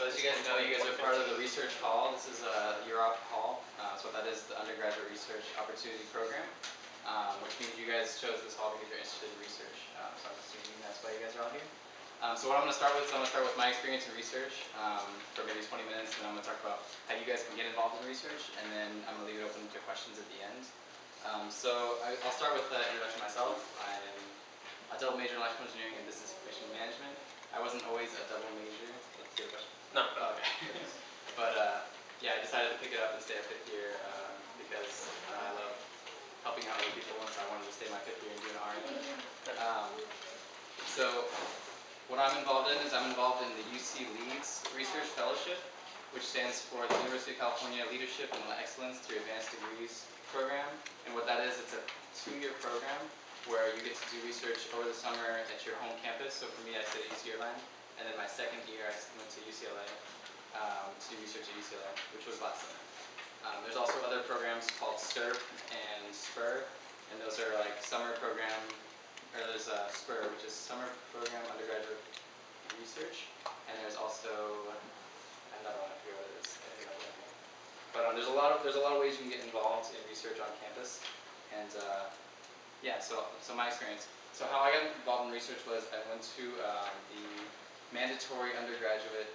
So as you guys know, you guys are part of the research hall. This is Europe Hall. So what that is, the undergraduate research opportunity program, which means you guys chose this hall because you're interested in research. So I'm assuming that's why you guys are all here. So what I'm going to start with is I'm going to start with my experience in research for maybe 20 minutes, and I'm going to talk about how you guys can get involved in research, and then I'm going to leave it open to questions at the end. I'll start with the introduction myself. I'm a double major in electrical engineering and business information management. I wasn't always a double major. Do you have a question? No. Oh, okay. But yeah, I decided to pick it up and stay a fifth year because I love helping out other people, and so I wanted to stay my fifth year and do an RN. So what I'm involved in is I'm involved in the Uc-Elinks Research Fellowship, which stands for the University of California Leadership and Excellence Through Advanced Degrees program. And what that is, it's a 2-year program where you get to do research over the summer at your home campus. So for me, I stayed at UC Irvine, and then my second year I went to UCLA to do research at UCLA, which was last summer. There's also other programs called STERP and SPUR, and those are like summer program, or there's SPUR, which is Summer Program Undergraduate Research, and there's also another one, I forget what it is. I think I'm blanking. But there's a lot of ways you can get involved in research on campus, and yeah. So my experience. So how I got involved in research was I went to the mandatory undergraduate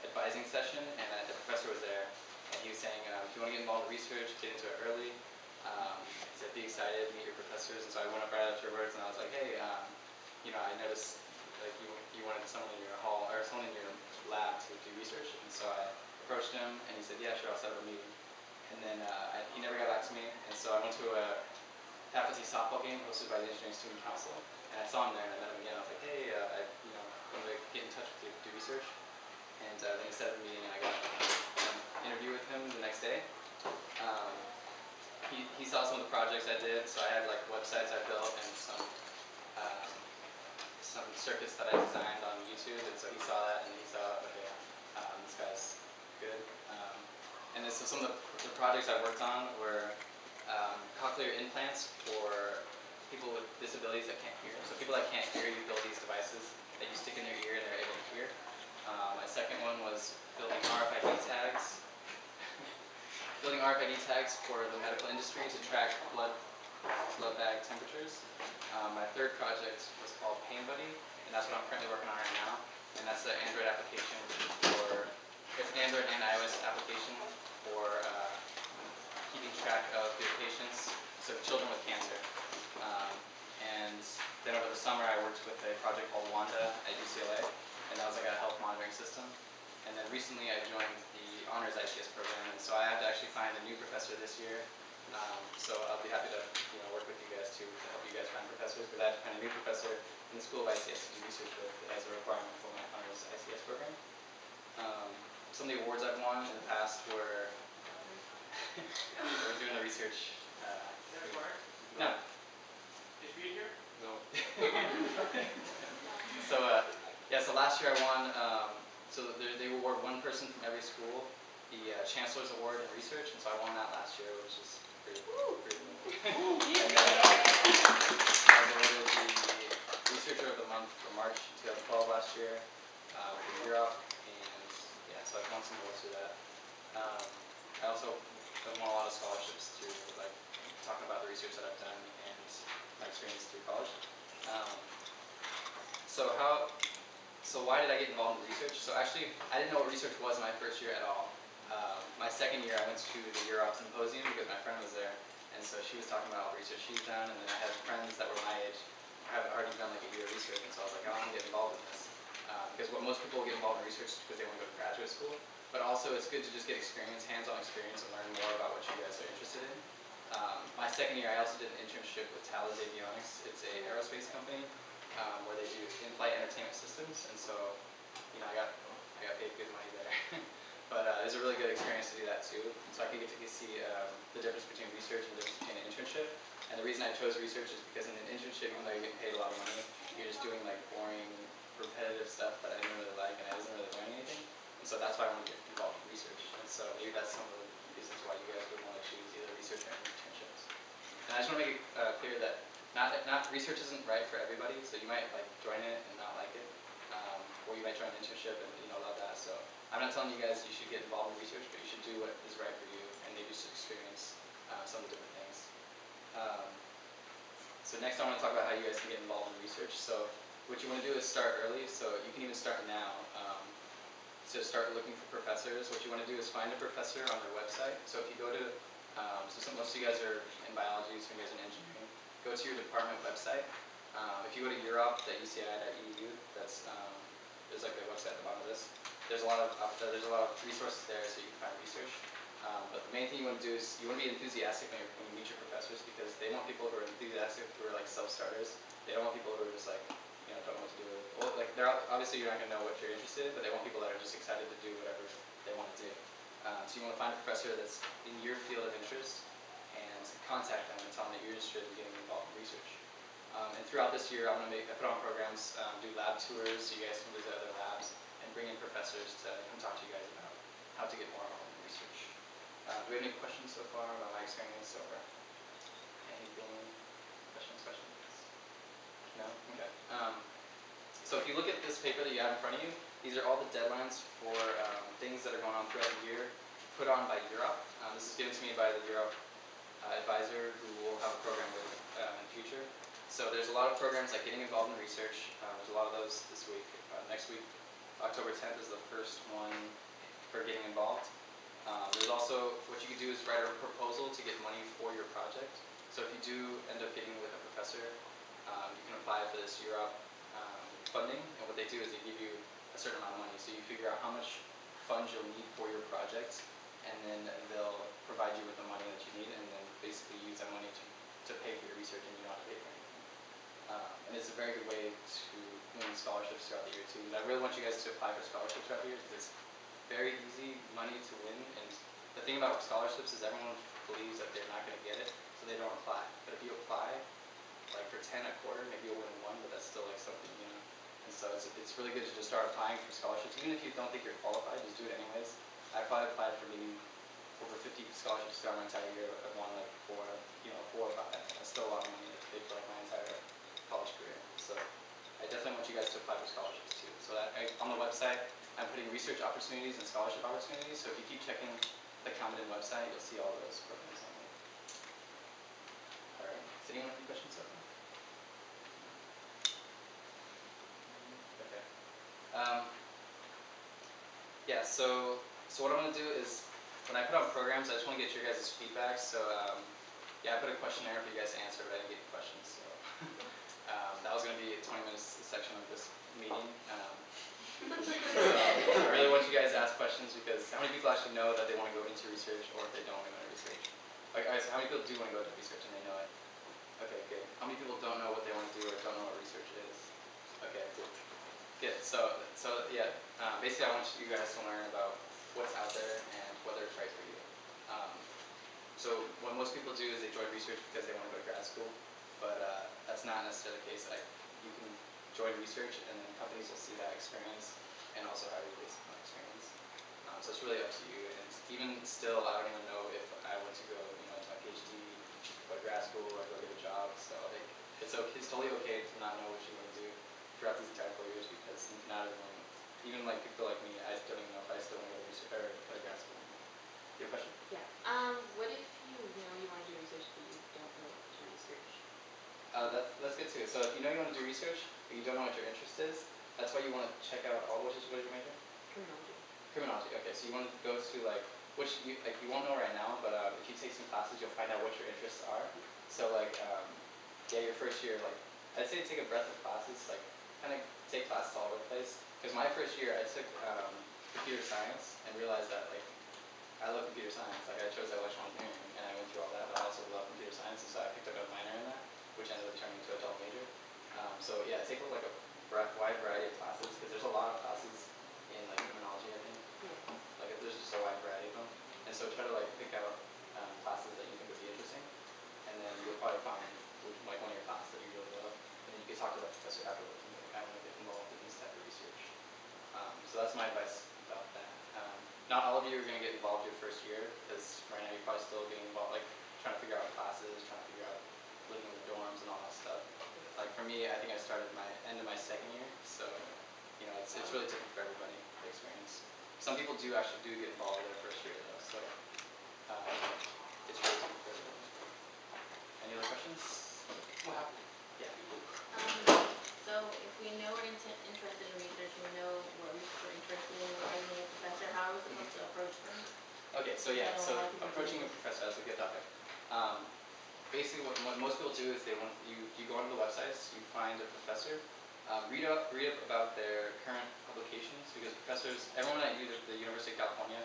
advising session, and the professor was there, and he was saying, if you want to get involved in research, get into it early. He said, be excited, meet your professors, and so I went up right afterwards, and I was like, hey, I noticed like you wanted someone in your hall or someone in your lab to do research, and so I approached him, and he said, yeah, sure, I'll set up a meeting. And then he never got back to me, and so I went to a faculty softball game hosted by the Engineering Student Council, and I saw him there, and I met him again. I was like, hey, I wanted to get in touch with you to do research, and then he set up a meeting, and I got an interview with him the next day. He saw some of the projects I did, so I had like websites I built and some circuits that I designed on YouTube, and so he saw that, and he saw, okay, this guy's good. And so some of the projects I worked on were cochlear implants for people with disabilities that can't hear. So people that can't hear, you build these devices that you stick in their ear and they're able to hear. My second one was building RFID tags. Building RFID tags for the medical industry to track blood bag temperatures. My third project was called Pain Buddy, and that's what I'm currently working on right now. And that's the Android application it's an Android and iOS application for keeping track of your patients, so children with cancer. And then over the summer I worked with a project called Wanda at UCLA, and that was like a health monitoring system. And then recently I joined the honors ICS program, and so I have to actually find a new professor this year. So I'll be happy to work with you guys too to help you guys find professors, because I have to find a new professor in the School of ICS to do research with as a requirement for my honors ICS program. Some of the awards I've won in the past were we're doing the research. Is that required? No. Is Reed here? No. So last year I won. So they award one person from every school the Chancellor's Award in Research, and so I won that last year, which is pretty cool. And then I was awarded the Researcher of the Month for March 2012 last year in Europe, and yeah, so I've won some awards through that. I also have won a lot of scholarships through like talking about the research that I've done and my experience through college. So why did I get involved in research? So actually, I didn't know what research was in my first year at all. My second year, I went to the Europe Symposium because my friend was there, and so she was talking about all the research she's done, and then I had friends that were my age who have already done like a year of research, and so I was like, I want to get involved in this. Because what most people get involved in research is because they want to go to graduate school, but also it's good to just get experience, hands-on experience, and learn more about what you guys are interested in. My second year, I also did an internship with Thales Avionics. It's a aerospace company where they do in-flight entertainment systems, and so I got paid good money there. But it was a really good experience to do that too, and so I could get to see the difference between research and the difference between an internship. And the reason I chose research is because in an internship, even though you're getting paid a lot of money, you're just doing like boring, repetitive stuff that I didn't really like, and I wasn't really learning anything. And so that's why I want to get involved in research. And so maybe that's some of the reasons why you guys would want to choose either research or internships. And I just want to make it clear that not research isn't right for everybody, so you might like join it and not like it, or you might try an internship and love that. So I'm not telling you guys you should get involved in research, but you should do what is right for you and maybe just experience some of the different things. So next I want to talk about how you guys can get involved in research. So what you want to do is start early. So you can even start now. To start looking for professors, what you want to do is find a professor on their website. So if you go to, most of you guys are in biology, some of you guys are in engineering, go to your department website. If you go to urop.uci.edu, there's like a website at the bottom of this. There's a lot of resources there, so you can find research. But the main thing you want to do is you want to be enthusiastic when you meet your professors, because they want people who are enthusiastic, who are like self-starters. They don't want people who are just like don't know what to do. Well, like obviously you're not gonna know what you're interested in, but they want people that are just excited to do whatever they want to do. So you want to find a professor that's in your field of interest and contact them and tell them that you're interested in getting involved in research. And throughout this year, I put on programs, do lab tours so you guys can visit other labs, and bring in professors to come talk to you guys about how to get more involved in research. Do we have any questions so far about my experience or anything? Questions? No? Okay. So if you look at this paper that you have in front of you, these are all the deadlines for things that are going on throughout the year, put on by Europe. This is given to me by the Europe advisor, who we'll have a program with in the future. So there's a lot of programs like getting involved in research. There's a lot of those this week. Next week, October 10th is the first one for getting involved. There's also, what you can do is write a proposal to get money for your project. So if you do end up getting with a professor, you can apply for this Europe funding, and what they do is they give you a certain amount of money. So you figure out how much funds you'll need for your project, and then they'll provide you with the money that you need, and then basically use that money to pay for your research, and you don't have to pay for anything. And it's a very good way to win scholarships throughout the year too. I really want you guys to apply for scholarships throughout the year, because it's very easy money to win. And the thing about scholarships is everyone believes that they're not going to get it, so they don't apply. But if you apply, like for 10 a quarter, maybe you'll win one, but that's still like something. And so it's really good to just start applying for scholarships. Even if you don't think you're qualified, just do it anyways. I probably applied for maybe over 50 scholarships throughout my entire year. I've won like four or five. That's still a lot of money to pay for like my entire college career. So I definitely want you guys to apply for scholarships too. So on the website, I'm putting research opportunities and scholarship opportunities. So if you keep checking the Calmindon website, you'll see all those programs on there. All right. Does anyone have any questions so far? Okay. Yeah. So what I'm gonna do is, when I put on programs, I just want to get your guys' feedback. So yeah, I put a questionnaire for you guys to answer, but I didn't get any questions. So that was gonna be a 20 minutes section of this meeting. So I really want you guys to ask questions, because how many people actually know that they want to go into research, or if they don't want to go into research? Like, so how many people do want to go into research and they know it? Okay, good. How many people don't know what they want to do or don't know what research is? Okay, cool. Good. So yeah, basically I want you guys to learn about what's out there and whether it's right for you. So what most people do is they join research because they want to go to grad school, but that's not necessarily the case. You can join research, and then companies will see that experience and also hire you based on that experience. So it's really up to you. And even still, I don't even know if I were to go, into my PhD, go to grad school, or go get a job. So it's okay. It's totally okay to not know what you want to do throughout these entire 4 years, because not everyone, even like people like me, I don't even know if I still want to go to research or go to grad school anymore. Do you have a question? Yeah. What if you know you want to do research but you don't know what to research? That's good too. So if you know you want to do research, but you don't know what your interest is, that's why you want to check out all. What is your major? Criminology. Criminology. Okay, so you want to go to which you won't know right now, but if you take some classes, you'll find out what your interests are. So yeah, your first year, I'd say take a breadth of classes, kind of take classes all over the place. Because my first year, I took computer science and realized that I love computer science. I chose electrical engineering, and I went through all that, but I also love computer science, and so I picked up a minor in that, which ended up turning into a double major. So yeah, take a wide variety of classes, because there's a lot of classes in criminology, I think. Yeah. There's just a wide variety of them, and so try to pick out classes that you think would be interesting, and then you'll probably find one of your classes that you really love, and then you can talk to that professor afterwards and be like, I want to get involved in this type of research. So that's my advice about that. Not all of you are going to get involved your first year, because right now you're probably still getting involved, trying to figure out classes, trying to figure out living in the dorms and all that stuff. Yeah. For me, I think I started my end of my second year, so you know, it's really different for everybody, the experience. Some people do actually get involved their first year though, so it's really different for everybody. Any other questions? What happened? Yeah. So if we know we're interested in research, we know what research we're interested in, we're gonna need a professor, how are we supposed to approach them? Okay, so Cuz I yeah, know a so lot of people are doing approaching a this. professor, that's a good topic. Basically what most people do is they want you go onto the websites, you find a professor, read up about their current publications because professors, everyone at the University of California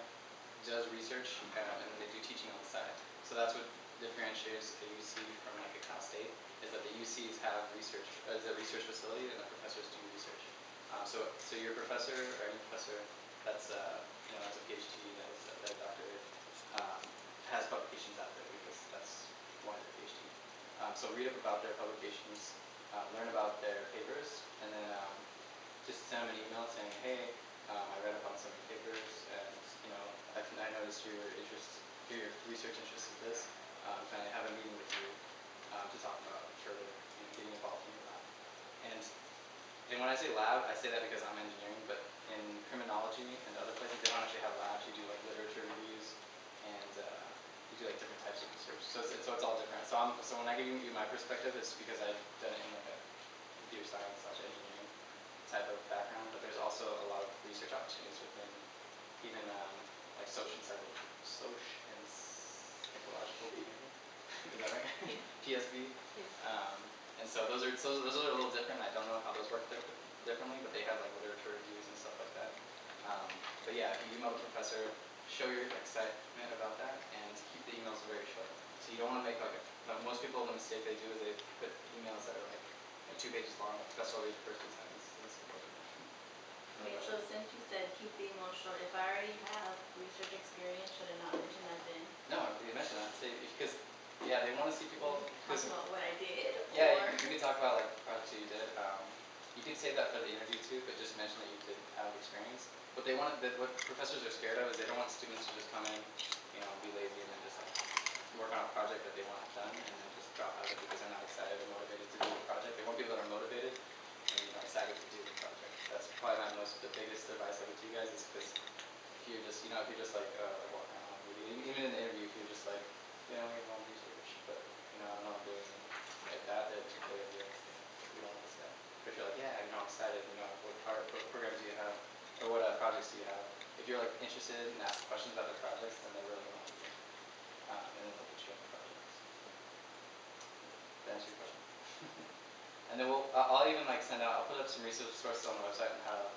does research and then they do teaching on the side. So that's what differentiates a UC from like a Cal State is that the UCs have a research facility and the professors do research. So your professor or any professor that's you know has a PhD that has a doctorate has publications out there because that's why they're PhD. So read up about their publications, learn about their papers, and then just send them an email saying, hey, I read up on some of your papers, and you know, I noticed your interest, your research interest is this. Can I have a meeting with you to talk about further, you know, getting involved in your lab? And when I say lab, I say that because I'm engineering, but in criminology and other places, they don't actually have labs. You do like literature reviews, and you do like different types of research. So it's all different. So when I give you my perspective, it's because I've done it in like a computer science / engineering type of background, but there's also a lot of research opportunities within even like social and psychological behavior. Is that right? Yeah. PSB. Yes. And so those are a little different. I don't know how those work differently, but they have like literature reviews and stuff like that. But yeah, if you email the professor, show your excitement about that, and keep the emails very short. So you don't want to make like most people the mistake they do is they put emails that are like 2 pages long. The professor will read the first 2 sentences and skip over them. Any Wait, so questions? since you said keep the email short, if I already have research experience, should I not mention that then? No, you mention that. Say because yeah, they want to see people Talk because about what I did yeah, or you could talk about like projects that you did. You could save that for the interview too, but just mention that you did have experience. What professors are scared of is they don't want students to just come in, you know, and be lazy and then just like work on a project that they want done and then just drop out of it because they're not excited or motivated to do the project. They want people that are motivated and you know excited to do the project. That's probably the biggest advice I give to you guys is because if you're just you know if you're just like walking around maybe even in the interview if you're just like yeah we have research but you know I don't know what I'm doing like that they'll just look at you and say we don't want this guy. But if you're like yeah you know I'm excited you know what programs do you have or what projects do you have, if you're like interested and ask questions about their projects then they're really gonna like you and then they'll put you on the projects. Did that answer your question? And then I'll even like I'll put up some resources on the website on how to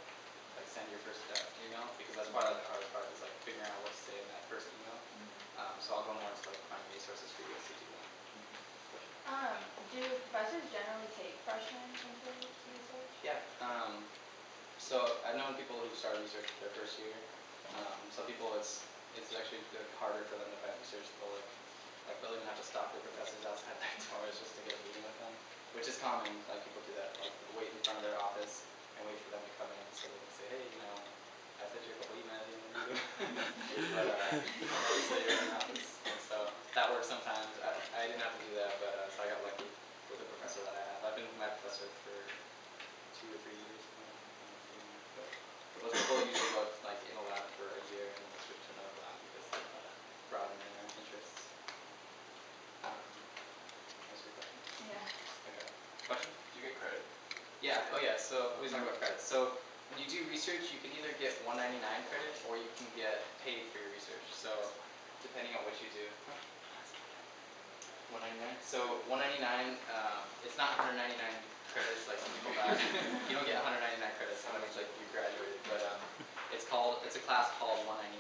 like send your first email because that's probably like the hardest part is like figuring out what to say in that first email. So I'll go more into like finding resources for you guys to do that. Question? Do professors generally take freshmen into research? Yeah. So I've known people who've started research their first year. Some people it's actually like harder for them to find research. They'll even have to stalk their professors outside their doors just to get a meeting with them, which is common. Like people do that. Like wait in front of their office and wait for them to come in so they can say, hey, you know, I sent you a couple emails. You want to read them? But so you're in the office, and so that works sometimes. I didn't have to do that, but so I got lucky with the professor that I have. I've been with my professor for 2 or 3 years now. But most people usually go like in a lab for a year and then they switch to another lab because they want to broaden their interests. Answer your question? Yeah. Okay. Question? Do you get credit? Yeah. Oh yeah. So let me talk about credits. So when you do research, you can either get 199 credit or you can get paid for your research. So depending on what you do. Huh? 199. So 199. It's not 199 credits like some people thought. You don't get 199 credits. That means like you graduated. But it's a class called 199.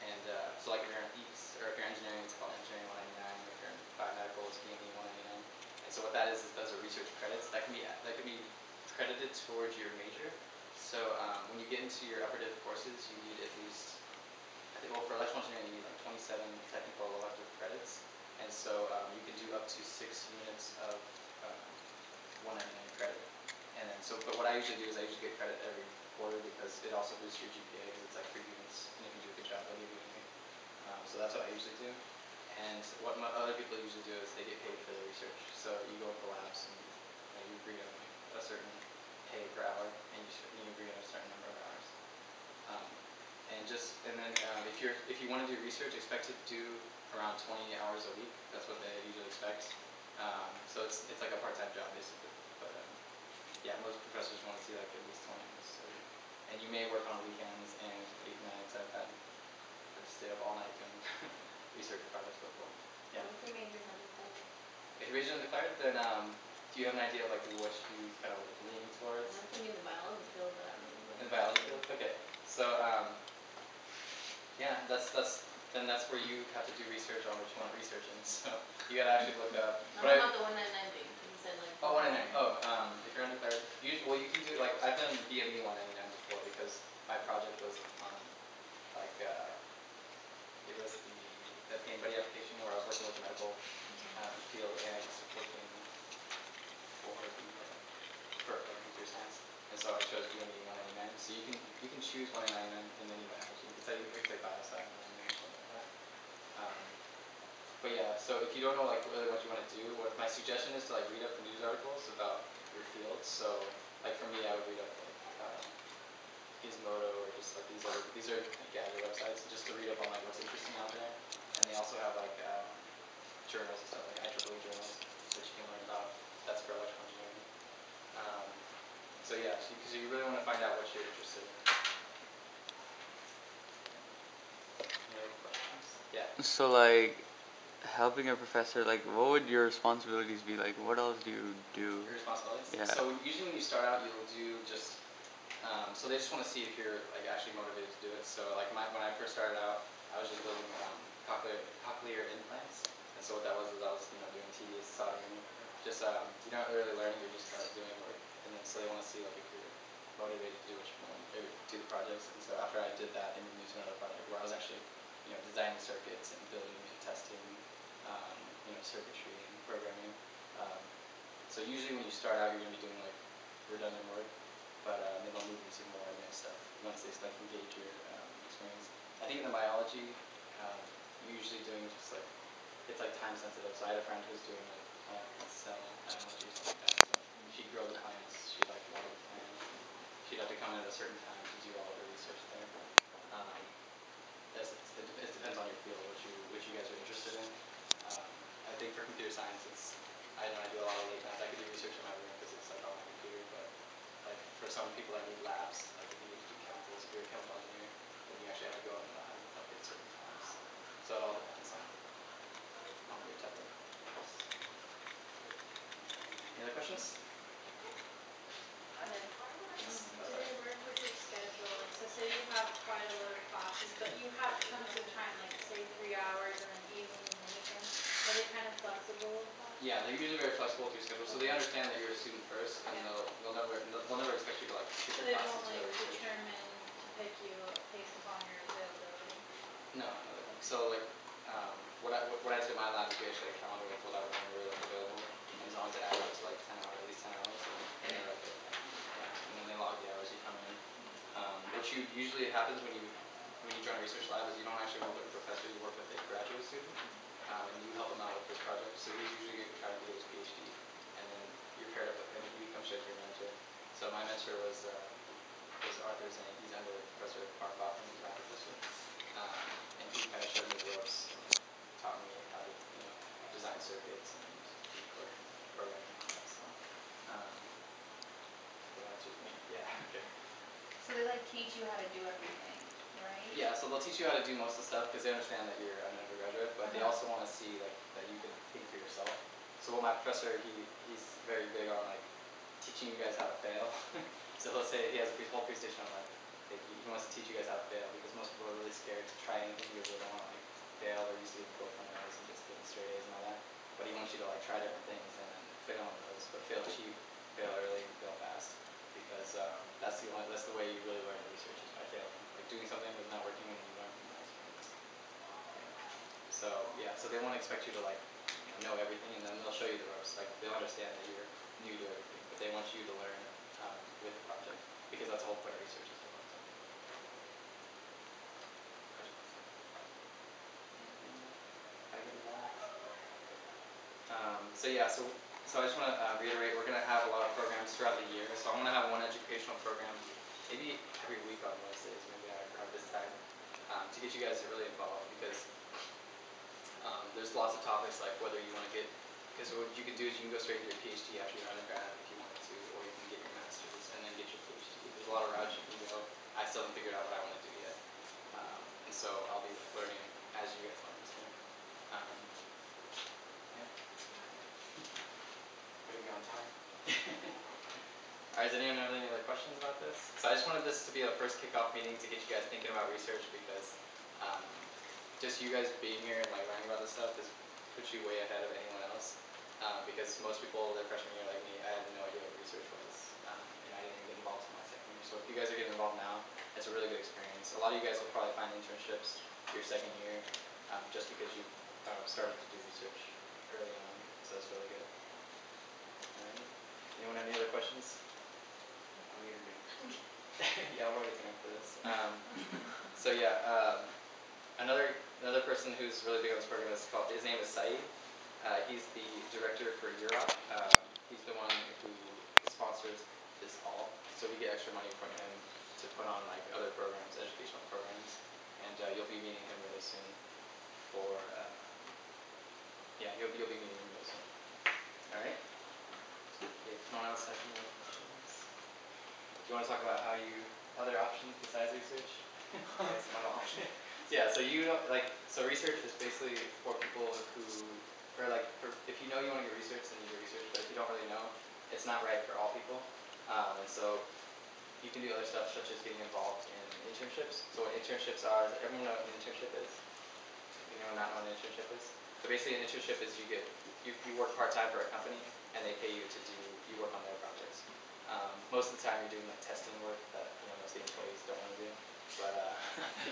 And so like if you're in EECS or if you're engineering, it's called engineering 199. If you're in biomedical, it's BME 199. And so what that is those are research credits that can be credited towards your major. So when you get into your upper div courses, you need at least I think well for electrical engineering you need like 27 technical elective credits. And so you can do up to 6 units of 199 credit. And then but what I usually do is I usually get credit every quarter because it also boosts your GPA because it's like 3 units and if you do a good job they'll give you an A. So that's what I usually do. And what other people usually do is they get paid for their research. So you go into the labs and you know, you agree on like a certain pay per hour, and you agree on a certain number of hours. And then if you want to do research, expect to do around 20 hours a week. That's what they usually expect. So it's like a part-time job basically. But yeah, most professors want to see like at least 20 hours a week. And you may work on weekends and late nights. I've stayed up all night doing research projects before. Yeah. What's your major subject then? If you're major in declared, then do you have an idea of like what you kind of leaning towards? I'm gonna be in the biology field, but I don't know In the what. biology field? Okay. So yeah, that's where you have to do research on what you want to research in. So you gotta actually look up I'm talking about the 199 thing. You said like Oh, the 199. Oh, if you're undeclared, well you can do like I've done BME 199 before because my project was on like it was the pain buddy application where I was working with the medical field and I was working for the for like computer science, and so I chose BME 199. So you can choose 199 in any biology. It's like biosci 199 or something like that. But yeah, so if you don't know like really what you want to do, what my suggestion is to like read up the news articles about your field. So like for me, I would read up like Gizmodo or just like these are gadget websites just to read up on like what's interesting out there. And they also have like journals and stuff like IEEE journals which you can learn about. That's for electrical engineering. So yeah, because you really want to find out what you're interested in. Any other questions? Yeah. So like helping a professor, like what would your responsibilities be like? What else do you do? Your responsibilities? Yeah. So usually when you start out you'll do just so they just want to see if you're like actually motivated to do it. So like when I first started out, I was just building cochlear implants. And so what that was is I was doing tedious soldering. Just you're not really learning, you're just kind of doing work. And then so they want to see like if you're motivated to do what you're doing or do the projects. And so after I did that, they moved me to another project where I was actually designing circuits and building and testing circuitry and programming. So usually when you start out you're gonna be doing like redundant work, but then they'll move you to more advanced stuff once they like engage your experience. I think in the biology, you're usually doing just like it's like time sensitive. So I had a friend who was doing like cell biology or something like that. So she'd grow the plants, she'd like water the plants, and she'd have to come in at a certain time to do all of her research there. It depends on your field, what you guys are interested in. I think for computer science, I know I do a lot of late nights. I could do research in my room because it's like on my computer, but like for some people that need labs, like if you need to do chemicals, if you're a chemical engineer, then you actually have to go in the lab like at certain times. So it all depends on your type of course. Any other questions? Okay. Yes. Do they work with your schedule? Like so say you have quite a load of classes, but you have chunks of time, like say 3 hours and then evenings and weekends. Are they kind of flexible with that? Yeah, they're usually very flexible with your schedule. So they Okay. understand that you're a student first, and Yeah. they'll never expect you to like skip So your they classes won't to go like to research. determine to pick you based upon your availability? No, they won't. So like what I did in my lab is we actually had a calendar with when we were like available, and as long as it added up to like 10 hours, at least 10 hours, then they're okay with that. Yeah, and then they log the hours you come in. What usually happens when you join a research lab is you don't actually work with a professor, you work with a graduate student, and you help him out with his project. So he's usually trying to get his PhD, and then you're paired up with him, and he becomes like your mentor. So my mentor was Arthur Zhang. He's under Professor Mark Hoffman, who's my professor, and he kind of showed me the ropes and taught me how to design circuits and do programming and all that. So that answers me. Yeah. Okay. So they like teach you how to do everything, right? Yeah, so they'll teach you how to do most of the stuff because they understand that you're an undergraduate, but they also want to see like that you can think for yourself. So what my professor he's very big on like teaching you guys how to fail. So he'll say he has a whole presentation on like he wants to teach you guys how to fail because most people are really scared to try anything because they don't want to like fail. They're used to getting 4.0s and just getting straight A's and all that. But he wants you to like try different things and then fail on those, but fail cheap, fail early, and fail fast. Because that's the way you really learn in research is by failing. Like doing something that's not working and then you learn from that experience. Yeah. So they won't expect you to like know everything, and then they'll show you the ropes. Like they'll understand that you're new to everything, but they want you to learn with the project because that's the whole point of research is to learn something. Questions? Anything? Gotta get relaxed. So yeah, So I just wanna reiterate, we're gonna have a lot of programs throughout the year. So I'm gonna have one educational program maybe every week on Wednesdays, maybe I decide to get you guys really involved because there's lots of topics like whether you wanna get, cause what you can do is you can go straight to your PhD after your undergrad if you wanted to, or you can get your masters and then get your PhD. There's a lot of routes you can go. I still haven't figured out what I wanna do yet. And so I'll be like learning as you guys learn too. Yeah. Way to be on time. All right, does anyone have any other questions about this? So I just wanted this to be a first kickoff meeting to get you guys thinking about research because just you guys being here and like learning about this stuff is puts you way ahead of anyone else. Because most people their freshman year like me, I had no idea what research was. And I didn't even get involved till my second year. So if you guys are getting involved now, it's a really good experience. A lot of you guys will probably find internships your second year, just because you've started to do research early on. So it's really good. Alrighty. Anyone have any other questions? I'm eager to. Yeah, I'm already time for this. So yeah, another person who's really big on this program is called, his name is Saeed. He's the director for Europe. He's the one who sponsors this all. So we get extra money from him to put on like other programs, educational programs. And you'll be meeting him really soon for yeah, you'll be meeting him really soon. All right. Okay, if no one else has any more questions. Do you wanna talk about how you, other options besides research? I guess another option. Yeah, so you don't like, so research is basically for people who, or like for, if you know you wanna get research then you get research, but if you don't really know, it's not right for all people. And so you can do other stuff such as getting involved in internships. So what internships are, does everyone know what an internship is? Anyone not know what an internship is? So basically an internship is you get, you work part-time for a company and they pay you to do, you work on their projects. Most of the time you're doing like testing work that, you know, most of the employees don't wanna do. But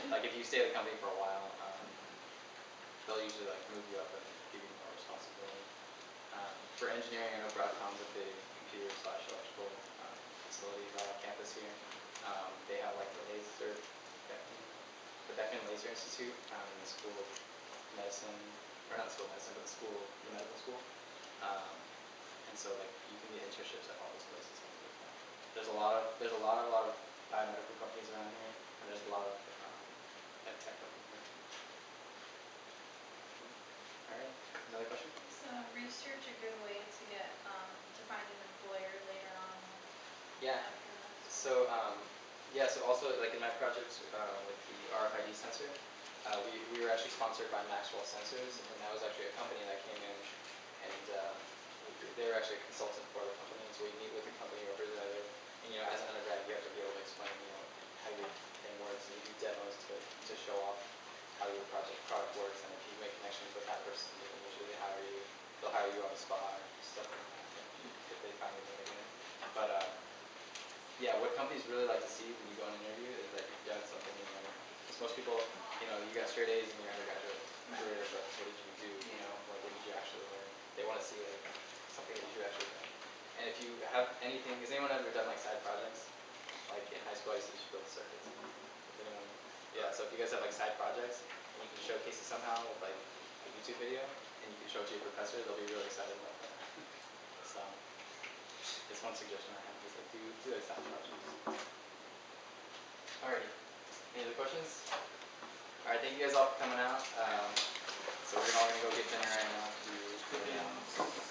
like if you stay at a company for a while, they'll usually like move you up and give you more responsibility. For engineering, I know Broadcom's a big computer slash electrical facility right on campus here. They have like the laser, the Beckman Laser Institute in the School of Medicine, or not the School of Medicine, but the school, the medical school. And so like you can get internships at all those places and things like that. There's a lot of biomedical companies around here, and there's a lot of ed tech companies here too. All right, another question? Is research a good way to get to find an employer later on, like Yeah. after So school? yeah, so also like in my project with the RFID sensor, we were actually sponsored by Maxwell Sensors, and that was actually a company that came in and they were actually a consultant for the company. And so we meet with the company representative, and you know, as an undergrad you have to be able to explain, you know, how your thing works, and you do demos to show off how your product works. And if you make connections with that person, they can usually hire you. They'll hire you on the spot or stuff like that if they find your name again. But yeah, what companies really like to see when you go on an interview is that you've done something in your undergrad. Cause most people, you know, you got straight A's in your undergraduate career, but what did you do, you know, like what did you actually learn? They wanna see like something that you've actually done. And if you have anything, has anyone ever done like side projects? Like in high school I used to build circuits. Does anyone, yeah, so if you guys have like side projects and you can showcase it somehow with like a YouTube video and you can show it to your professor, they'll be really excited about that. So it's one suggestion I have is like do like side projects. Alrighty, any other questions? Alright, thank you guys all for coming out. So we're all gonna go get dinner right now to Good clear dinner. out.